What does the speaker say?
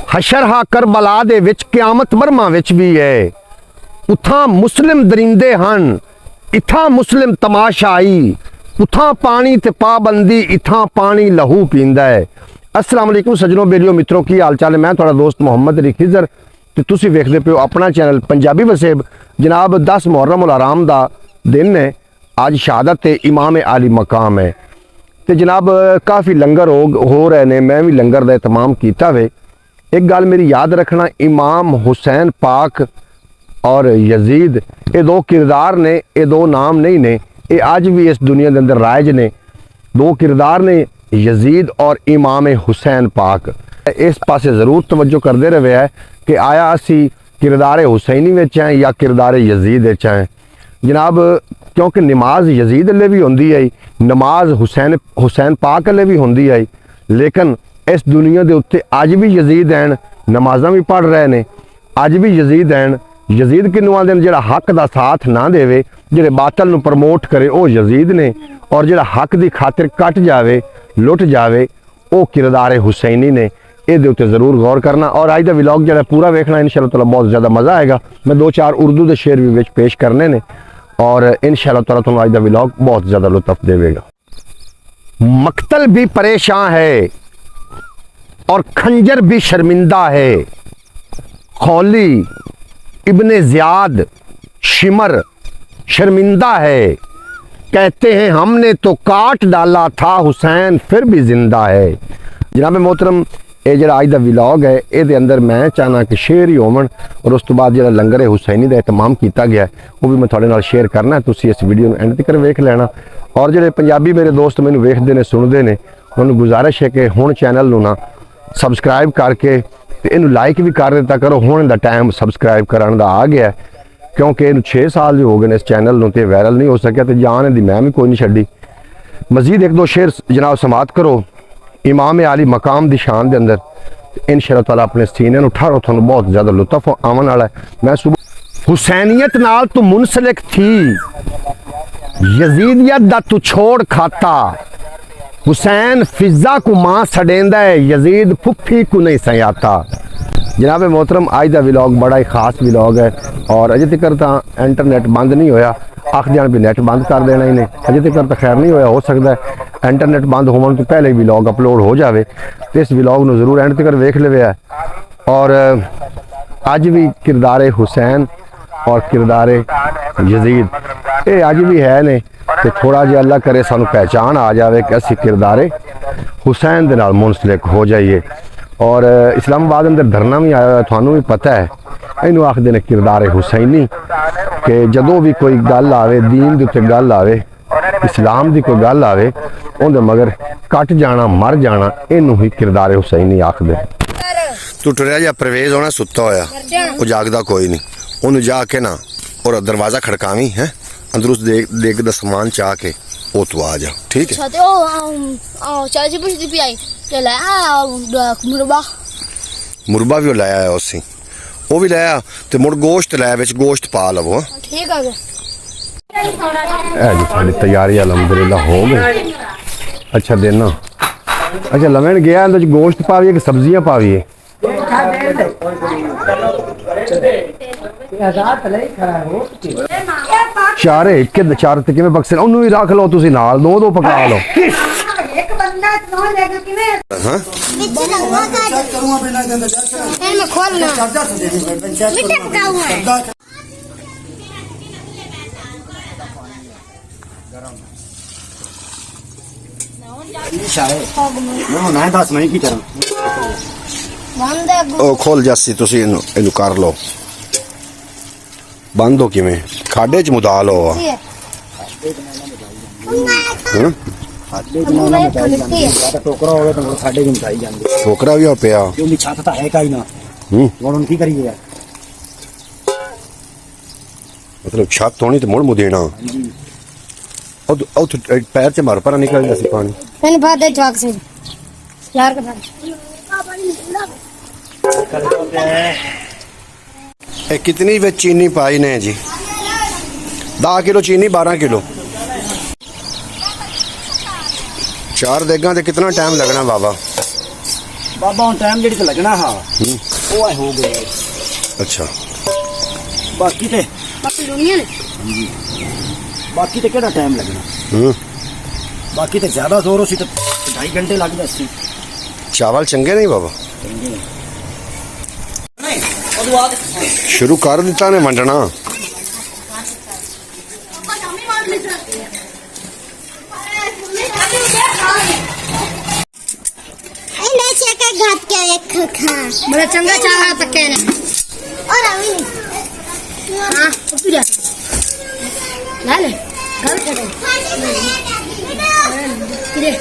हशर हा करबला दे विच क़यामत बर्मा विच भी है। उथां मुस्लिम दरिंदे हन, इथां मुस्लिम तमाशाई। उथां पानी ते पाबंदी, इथां पानी लहू पींदा है। अस्सलाम वालेकुम सज्जनों, बेलियो मित्रों, की हाल चाल है? मैं थोड़ा दोस्त मोहम्मद अली खिजर ते तुसी वेखदे पे हो अपना चैनल पंजाबी वसेब। जनाब 10 मुहर्रम उल हराम दा दिन है, आज शहादत इमाम आली मकाम है। तो जनाब काफ़ी लंगर हो रहे ने, मैं भी लंगर का एहतमाम किया वे। एक गल मेरी याद रखना, इमाम हुसैन पाक और यजीद ये दो किरदार ने, ये दो नाम नहीं ने, ये अज भी इस दुनिया के अंदर राइज ने। दो किरदार ने, यजीद और इमाम हुसैन पाक। इस पासे ज़रूर तवज्जो करते रहे है कि आया असी किरदार हुसैनी विच हैं या किरदार यजीद विच हैं। जनाब क्योंकि नमाज यजीद अल्ले भी होंदी है, नमाज हुसैन पाक अल्ले भी होंदी है, लेकिन इस दुनिया के उत्ते अज भी यजीद हैं, नमाज़ां भी पढ़ रहे हैं, अज भी यजीद हैं। यजीद किनू आंदे ने? जिहड़ा हक का साथ ना देवे, जिहड़े बातल नू प्रमोट करे, वो यजीद ने। और जिहड़ा हक की खातिर कट जावे, लुट जावे, वो किरदार हुसैनी ने। ये जरूर गौर करना। और अज का व्लॉग जो पूरा वेखना, इंशाअल्लाह ताला बहुत ज़्यादा मज़ा आएगा। मैं 2-4 उर्दू के शेर भी पेश करने ने और इंशाअल्लाह ताला तुहानू अज का व्लॉग बहुत ज़्यादा लुत्फ देवेगा। मकतल भी परेशान है और खंजर भी शर्मिंदा है। खौली इब्ने ज़ियाद शिमर शर्मिंदा है। कहते हैं हमने तो काट डाला था, हुसैन फिर भी जिंदा है। जनाब मोहतरम, ये जो अज का व्लॉग है, ये अंदर मैं चाहना कि शेर ही होवन और उस तो बाद जो लंगर हुसैनी का एहतमाम किया गया है वो भी मैं थोड़े नाल शेयर करना। तुसी इस वीडियो में एंड तक वेख लेना। और जो पंजाबी मेरे दोस्त मैंने वेखते हैं, सुनते हैं, उन्होंने गुजारिश है कि हुण चैनल नू ना सबसक्राइब करके इनू लाइक भी कर दिता करो। हुण दा टाइम सबसक्राइब करने का आ गया, क्योंकि इनू 6 साल हो गए इस चैनल नू ते वायरल नहीं हो सकिया, तो जान दी मैं भी कोई नहीं छड्डी। मजीद 1-2 शेर जनाब समात करो इमाम आली मकाम की शान के अंदर, इंशाअल्लाह ताला अपने सीने उठारो, थोड़ा बहुत ज़्यादा लुत्फ आवन वाला है। मैं सुबह हुसैनियत नाल तू मुनसलिक थी, यजीदियत दा तू छोड़ खाता। हुसैन फिजा को मां सडेंदा है, यजीद फुफी को नहीं सयाता। जनाब मोहतरम, आज का व्लॉग बड़ा ही खास व्लॉग है और अजे तक तो इंटरनेट बंद नहीं होया। आख जान भी नेट बंद कर देना इन्हें, अजे तक तो खैर नहीं होया। हो सकता है इंटरनेट बंद होने तो पहले व्लॉग अपलोड हो जाए, तो इस व्लॉग में जरूर एंड तक वेख ले। और अज भी किरदार हुसैन और किरदार यजीद ये अज भी है ने, तो थोड़ा जिहा अल्लाह करे सानू पहचान आ जाए कि असी किरदार हुसैन दे नाल मुंसलिक हो जाइए। और इस्लामाबाद अंदर धरना भी आया, थानू भी पता है, इनू आखदे ने किरदार हुसैनी। कि जदों भी कोई गल आवे, दीन दे उत्ते गल आवे, इस्लाम की कोई गल आवे, उहदे मगर कट जाना, मर जाना, इनू ही किरदार हुसैनी आखदे। तू टुरिया जा परवेज होना सुत्ता होया, वो जागदा कोई नहीं, उन्हें जाके ना और दरवाजा खड़कावी है, अंदर उस देख दा सामान चाह के वो तू आ जा, ठीक है? मुरबा भी लाया है उसी, वो भी लाया, तो मुड़ गोश्त लाया, विच गोश्त पा लवो। ठीक है जी, सारी तैयारी अलहमदुलिल्लाह हो गई। अच्छा देना, अच्छा लवेन गया, अंदर गोश्त पाविए कि सब्जियां पाविए? चारे कि चार ते किवें बक्से उन्होंने भी रख लो, तुसी नाल दो पका लो। खोल जासी, तुसी इनू कर लो बंद हो। किवें खाडे च मुदा लो। टोकरा भी पिया, मतलब छत होनी तो मुड़ मुदेना। पैर च मर पर निकल जासी पानी। कितनी वे चीनी पाई ने जी? 10 किलो चीनी, 12 किलो। 4 देगा तो कितना टाइम लगना बाबा? बाबा हुन टाइम जेड़ी ते लगना हा वो है हो गए। अच्छा बाकी ते दुनिया ने बाकी ते केड़ा टाइम लगना। बाकी ते ज्यादा जोर सी तो 2.5 घंटे लग जासी। चावल चंगे नहीं बाबा नहीं और बाद शुरू कर दिता ने वंडना। घाट क्या एक खा बड़ा चंगा चाहा पक्के ने और अभी हां तू जा ले ले घर के दे